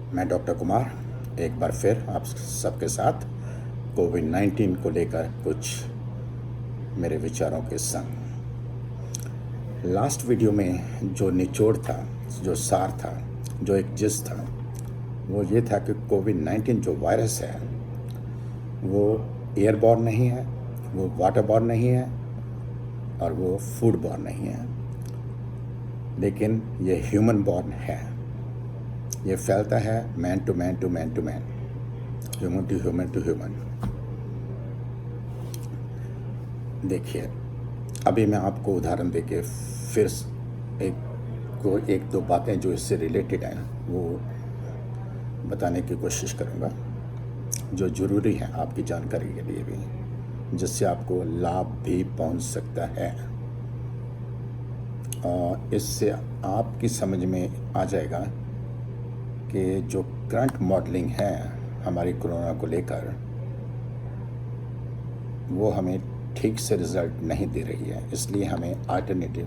मैं डॉक्टर कुमार एक बार फिर आप सबके साथ कोविड-19 को लेकर कुछ मेरे विचारों के संग। लास्ट वीडियो में जो निचोड़ था, जो सार था, जो एक जिस था, वो ये था कि कोविड-19 जो वायरस है वो एयरबॉर्न नहीं है, वो वाटरबॉर्न नहीं है और वो फूडबॉर्न नहीं है, लेकिन ये ह्यूमन बॉर्न है। ये फैलता है man to man to man to man, human to human to human. देखिए, अभी मैं आपको उदाहरण देके फिर एक दो बातें जो इससे रिलेटेड हैं वो बताने की कोशिश करूँगा, जो ज़रूरी है आपकी जानकारी के लिए भी, जिससे आपको लाभ भी पहुँच सकता है और इससे आपकी समझ में आ जाएगा कि जो करंट मॉडलिंग है हमारी कोरोना को लेकर वो हमें ठीक से रिज़ल्ट नहीं दे रही है। इसलिए हमें अल्टरनेटिव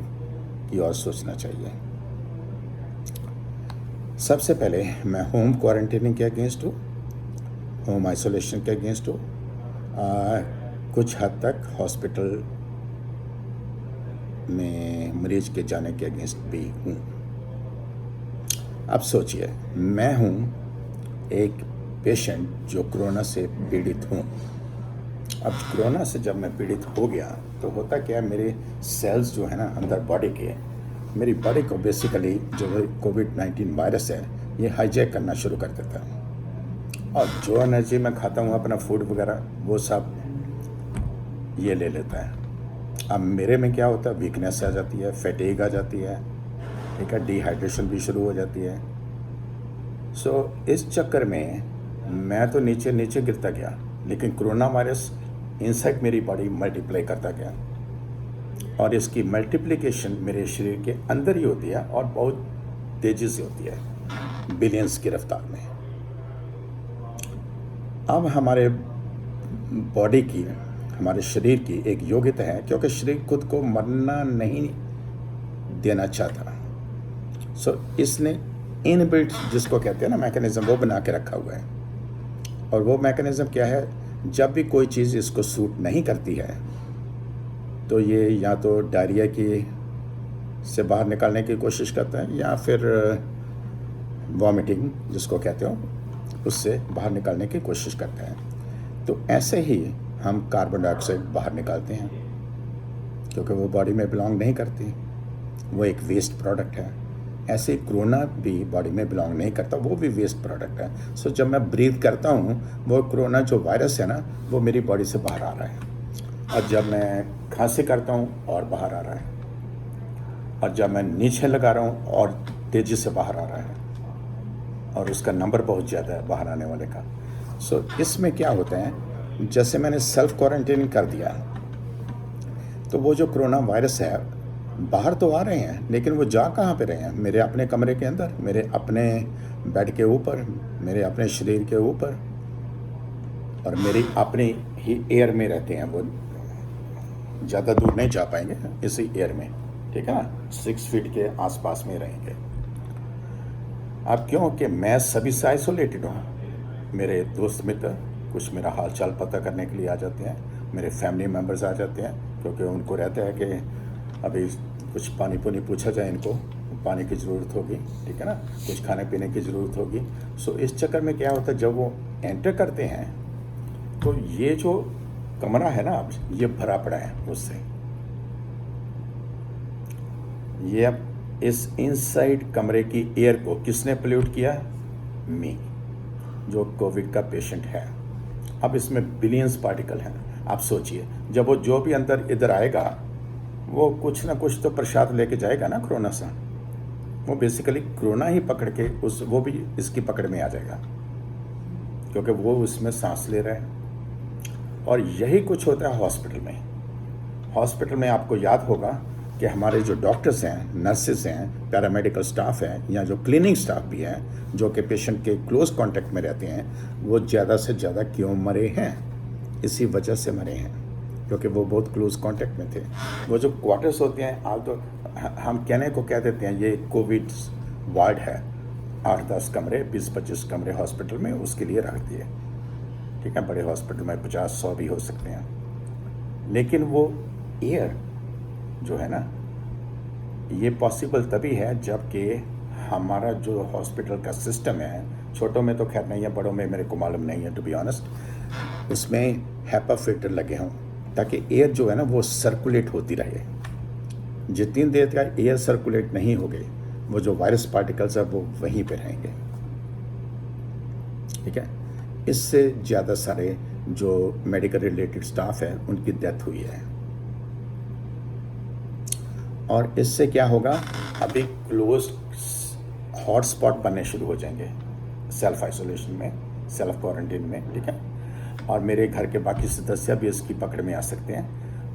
की ओर सोचना चाहिए। सबसे पहले मैं होम क्वारंटाइनिंग के अगेंस्ट हूँ, होम आइसोलेशन के अगेंस्ट हूँ, कुछ हद तक हॉस्पिटल में मरीज के जाने के अगेंस्ट भी हूँ। अब सोचिए, मैं हूँ एक पेशेंट जो कोरोना से पीड़ित हूँ। अब कोरोना से जब मैं पीड़ित हो गया तो होता क्या है, मेरे सेल्स जो है ना अंदर बॉडी के, मेरी बॉडी को बेसिकली जो कोविड-19 वायरस है ये हाईजैक करना शुरू कर देता है और जो एनर्जी मैं खाता हूँ अपना फूड वगैरह वो सब ये ले लेता है। अब मेरे में क्या होता है, वीकनेस आ जाती है, फैटीग आ जाती है, ठीक है, डिहाइड्रेशन भी शुरू हो जाती है। इस चक्कर में मैं तो नीचे नीचे गिरता गया, लेकिन कोरोना वायरस इनसाइड मेरी बॉडी मल्टीप्लाई करता गया और इसकी मल्टीप्लिकेशन मेरे शरीर के अंदर ही होती है और बहुत तेज़ी से होती है, बिलियंस की रफ्तार में। अब हमारे बॉडी की, हमारे शरीर की एक योग्यता है, क्योंकि शरीर खुद को मरना नहीं देना चाहता, इसने इनबिल्ट जिसको कहते हैं ना मैकेनिज्म, वो बना के रखा हुआ है। और वो मैकेनिज्म क्या है, जब भी कोई चीज़ इसको सूट नहीं करती है तो ये या तो डायरिया की से बाहर निकालने की कोशिश करता है या फिर वॉमिटिंग जिसको कहते हो उससे बाहर निकालने की कोशिश करता है। तो ऐसे ही हम कार्बन डाइऑक्साइड बाहर निकालते हैं, क्योंकि वो बॉडी में बिलोंग नहीं करती, वो एक वेस्ट प्रोडक्ट है। ऐसे कोरोना भी बॉडी में बिलोंग नहीं करता, वो भी वेस्ट प्रोडक्ट है। जब मैं ब्रीथ करता हूँ, वो कोरोना जो वायरस है ना वो मेरी बॉडी से बाहर आ रहा है, और जब मैं खांसी करता हूँ और बाहर आ रहा है, और जब मैं नीचे लगा रहा हूँ और तेज़ी से बाहर आ रहा है, और उसका नंबर बहुत ज़्यादा है बाहर आने वाले का। इसमें क्या होता है, जैसे मैंने सेल्फ क्वारंटाइन कर दिया तो वो जो कोरोना वायरस है बाहर तो आ रहे हैं, लेकिन वो जा कहाँ पे रहे हैं, मेरे अपने कमरे के अंदर, मेरे अपने बेड के ऊपर, मेरे अपने शरीर के ऊपर, और मेरी अपनी ही एयर में रहते हैं। वो ज़्यादा दूर नहीं जा पाएंगे इसी एयर में, ठीक है ना, 6 फीट के आसपास में रहेंगे। अब क्योंकि मैं सभी से आइसोलेटेड हूँ, मेरे दोस्त मित्र कुछ मेरा हाल चाल पता करने के लिए आ जाते हैं, मेरे फैमिली मेम्बर्स आ जाते हैं, क्योंकि उनको रहता है कि अभी कुछ पानी पुनी पूछा जाए, इनको पानी की ज़रूरत होगी, ठीक है ना, कुछ खाने पीने की ज़रूरत होगी। इस चक्कर में क्या होता है, जब वो एंटर करते हैं तो ये जो कमरा है ना अब ये भरा पड़ा है उससे। ये अब इस इनसाइड कमरे की एयर को किसने पोल्यूट किया, मी, जो कोविड का पेशेंट है। अब इसमें बिलियंस पार्टिकल हैं। आप सोचिए, जब वो जो भी अंदर इधर आएगा वो कुछ ना कुछ तो प्रसाद लेके जाएगा ना कोरोना से, वो बेसिकली कोरोना ही पकड़ के वो भी इसकी पकड़ में आ जाएगा, क्योंकि वो उसमें सांस ले रहा है। और यही कुछ होता है हॉस्पिटल में। हॉस्पिटल में आपको याद होगा कि हमारे जो डॉक्टर्स हैं, नर्सेस हैं, पैरामेडिकल स्टाफ हैं, या जो क्लीनिंग स्टाफ भी हैं, जो कि पेशेंट के क्लोज कांटेक्ट में रहते हैं, वो ज़्यादा से ज़्यादा क्यों मरे हैं, इसी वजह से मरे हैं, क्योंकि वो बहुत क्लोज कांटेक्ट में थे। वो जो क्वार्टर्स होते हैं, आप तो हम कहने को कह देते हैं ये कोविड वार्ड है, 8-10 कमरे, 20-25 कमरे हॉस्पिटल में उसके लिए रख दिए, ठीक है। बड़े हॉस्पिटल में 50-100 भी हो सकते हैं। लेकिन वो एयर जो है ना, ये पॉसिबल तभी है जबकि हमारा जो हॉस्पिटल का सिस्टम है, छोटों में तो खैर नहीं है, बड़ों में मेरे को मालूम नहीं है टू बी ऑनेस्ट, उसमें हैपा फिल्टर लगे हों ताकि एयर जो है ना वो सर्कुलेट होती रहे। जितनी देर तक एयर सर्कुलेट नहीं हो गई, वो जो वायरस पार्टिकल्स है वो वहीं पे रहेंगे, ठीक है। इससे ज़्यादा सारे जो मेडिकल रिलेटेड स्टाफ है उनकी डेथ हुई है। और इससे क्या होगा, अभी क्लोज हॉटस्पॉट बनने शुरू हो जाएंगे सेल्फ आइसोलेशन में, सेल्फ क्वारंटीन में, ठीक है। और मेरे घर के बाकी सदस्य भी इसकी पकड़ में आ सकते हैं,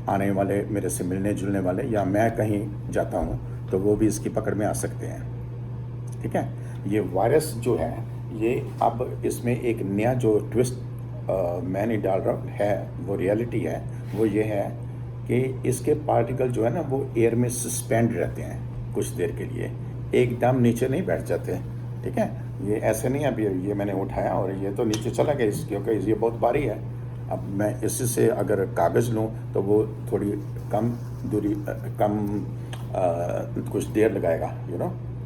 आने वाले मेरे से मिलने जुलने वाले, या मैं कहीं जाता हूँ तो वो भी इसकी पकड़ में आ सकते हैं, ठीक है। ये वायरस जो है, ये अब इसमें एक नया जो ट्विस्ट मैं नहीं डाल रहा है, वो रियलिटी है, वो ये है कि इसके पार्टिकल जो है ना वो एयर में सस्पेंड रहते हैं कुछ देर के लिए, एकदम नीचे नहीं बैठ जाते, ठीक है। ये ऐसे नहीं, अभी ये मैंने उठाया और ये तो नीचे चला गया क्योंकि ये बहुत भारी है। अब मैं इसी से अगर कागज़ लूँ तो वो थोड़ी कम दूरी कुछ देर लगाएगा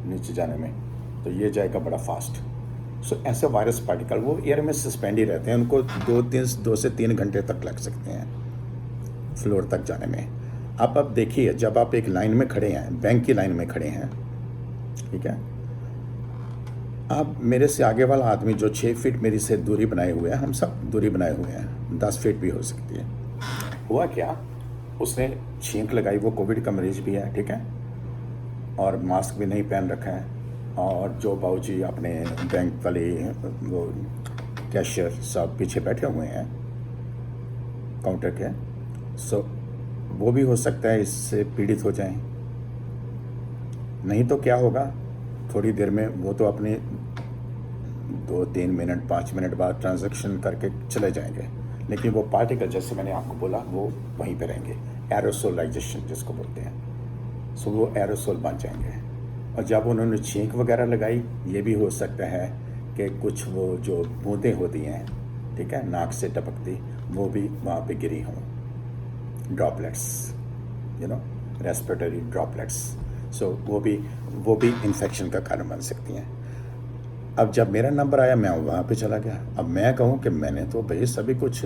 नीचे जाने में, तो ये जाएगा बड़ा फास्ट। सो ऐसे वायरस पार्टिकल वो एयर में सस्पेंड ही रहते हैं, उनको 2 से 3 घंटे तक लग सकते हैं फ्लोर तक जाने में। अब देखिए, जब आप एक लाइन में खड़े हैं, बैंक की लाइन में खड़े हैं, ठीक है, अब मेरे से आगे वाला आदमी जो 6 फीट मेरी से दूरी बनाए हुए हैं, हम सब दूरी बनाए हुए हैं, 10 फीट भी हो सकती है। हुआ क्या, उसने छींक लगाई, वो कोविड का मरीज भी है, ठीक है, और मास्क भी नहीं पहन रखा है। और जो बाबूजी अपने बैंक वाले वो कैशियर सब पीछे बैठे हुए हैं काउंटर के, सो वो भी हो सकता है इससे पीड़ित हो जाएं। नहीं तो क्या होगा, थोड़ी देर में वो तो अपने 2-3 मिनट 5 मिनट बाद ट्रांजैक्शन करके चले जाएंगे, लेकिन वो पार्टिकल जैसे मैंने आपको बोला वो वहीं पे रहेंगे, एरोसोलाइजेशन जिसको बोलते हैं। सो वो एरोसोल बन जाएंगे। और जब उन्होंने छींक वगैरह लगाई, ये भी हो सकता है कि कुछ वो जो बूंदें होती हैं, ठीक है, नाक से टपकती, वो भी वहाँ पे गिरी हों, ड्रॉपलेट्स, रेस्पिरेटरी ड्रॉपलेट्स। सो वो भी इन्फेक्शन का कारण बन सकती हैं। अब जब मेरा नंबर आया, मैं वहाँ पे चला गया। अब मैं कहूँ कि मैंने तो भाई सभी कुछ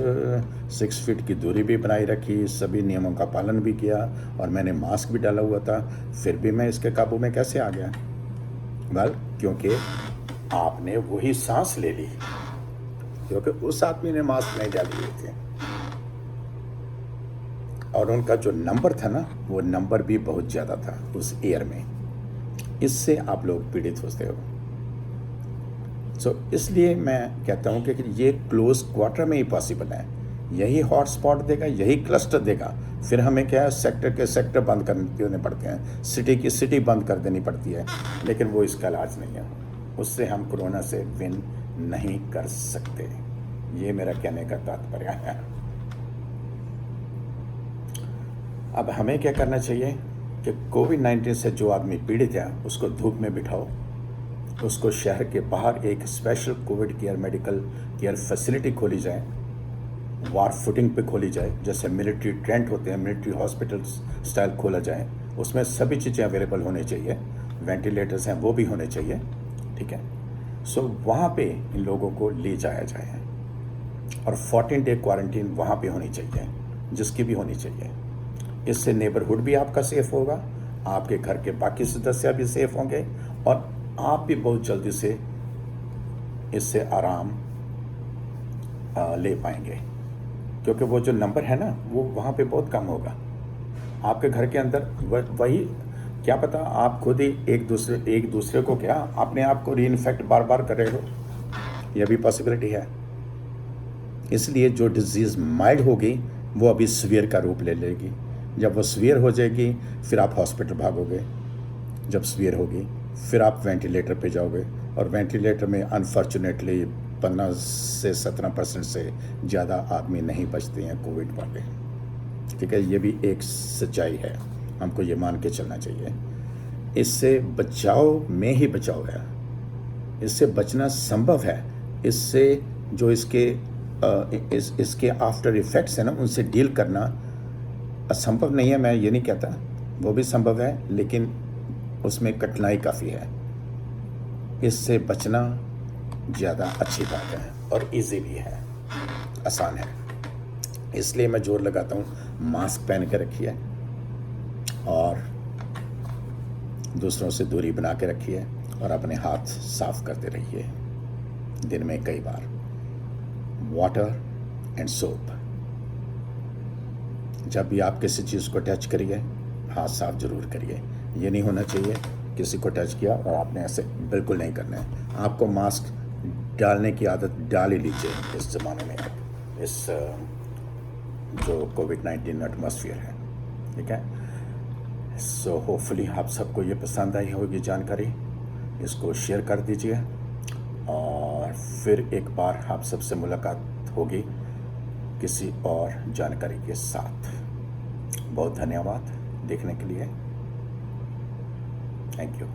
6 फीट की दूरी भी बनाई रखी, सभी नियमों का पालन भी किया, और मैंने मास्क भी डाला हुआ था, फिर भी मैं इसके काबू में कैसे आ गया? क्योंकि आपने वही सांस ले ली, क्योंकि उस आदमी ने मास्क नहीं डाले हुए थे, और उनका जो नंबर था ना, वो नंबर भी बहुत ज़्यादा था उस एयर में। इससे आप लोग पीड़ित होते हो। इसलिए मैं कहता हूँ कि ये क्लोज क्वार्टर में ही पॉसिबल है, यही हॉटस्पॉट देगा, यही क्लस्टर देगा। फिर हमें क्या है, सेक्टर के सेक्टर बंद करने पड़ते हैं, सिटी की सिटी बंद कर देनी पड़ती है, लेकिन वो इसका इलाज नहीं है। उससे हम कोरोना से विन नहीं कर सकते, ये मेरा कहने का तात्पर्य है। अब हमें क्या करना चाहिए कि कोविड-19 से जो आदमी पीड़ित है उसको धूप में बिठाओ, उसको शहर के बाहर एक special Covid care medical care facility खोली जाए, वार फुटिंग पे खोली जाए, जैसे मिलिट्री टेंट होते हैं, मिलिट्री हॉस्पिटल स्टाइल खोला जाए, उसमें सभी चीज़ें अवेलेबल होनी चाहिए, वेंटिलेटर्स हैं वो भी होने चाहिए, ठीक है। सो वहाँ पे इन लोगों को ले जाया जाए, और 14 डे क्वारंटीन वहाँ पे होनी चाहिए, जिसकी भी होनी चाहिए। इससे नेबरहुड भी आपका सेफ होगा, आपके घर के बाकी सदस्य भी सेफ होंगे, और आप भी बहुत जल्दी से इससे आराम ले पाएंगे, क्योंकि वो जो नंबर है ना, वो वहाँ पे बहुत कम होगा। आपके घर के अंदर वही, क्या पता आप खुद ही एक दूसरे को क्या अपने आप को रीइन्फेक्ट बार बार कर रहे हो, यह भी पॉसिबिलिटी है। इसलिए जो डिजीज़ माइल्ड होगी वो अभी सीवियर का रूप ले लेगी। जब वो सीवियर हो जाएगी फिर आप हॉस्पिटल भागोगे, जब सीवियर होगी फिर आप वेंटिलेटर पे जाओगे, और वेंटिलेटर में अनफॉर्चुनेटली 15 से 17% से ज़्यादा आदमी नहीं बचते हैं कोविड वाले, ठीक है। ये भी एक सच्चाई है, हमको ये मान के चलना चाहिए। इससे बचाव में ही बचाव है, इससे बचना संभव है। इससे जो इसके आफ्टर इफ़ेक्ट्स हैं ना, उनसे डील करना असंभव नहीं है, मैं ये नहीं कहता, वो भी संभव है, लेकिन उसमें कठिनाई काफ़ी है। इससे बचना ज़्यादा अच्छी बात है और इजी भी है, आसान है। इसलिए मैं जोर लगाता हूँ, मास्क पहन के रखिए और दूसरों से दूरी बना के रखिए और अपने हाथ साफ करते रहिए दिन में कई बार। Water and soap. जब भी आप किसी चीज़ को टच करिए, हाथ साफ जरूर करिए। ये नहीं होना चाहिए किसी को टच किया और आपने ऐसे, बिल्कुल नहीं करना है। आपको मास्क डालने की आदत डाल ही लीजिए इस ज़माने में, इस जो कोविड-19 एटमॉस्फेयर है, ठीक है। सो होपफुली आप सबको ये पसंद आई होगी जानकारी। इसको शेयर कर दीजिए और फिर एक बार आप सबसे मुलाकात होगी किसी और जानकारी के साथ। बहुत धन्यवाद देखने के लिए। Thank you.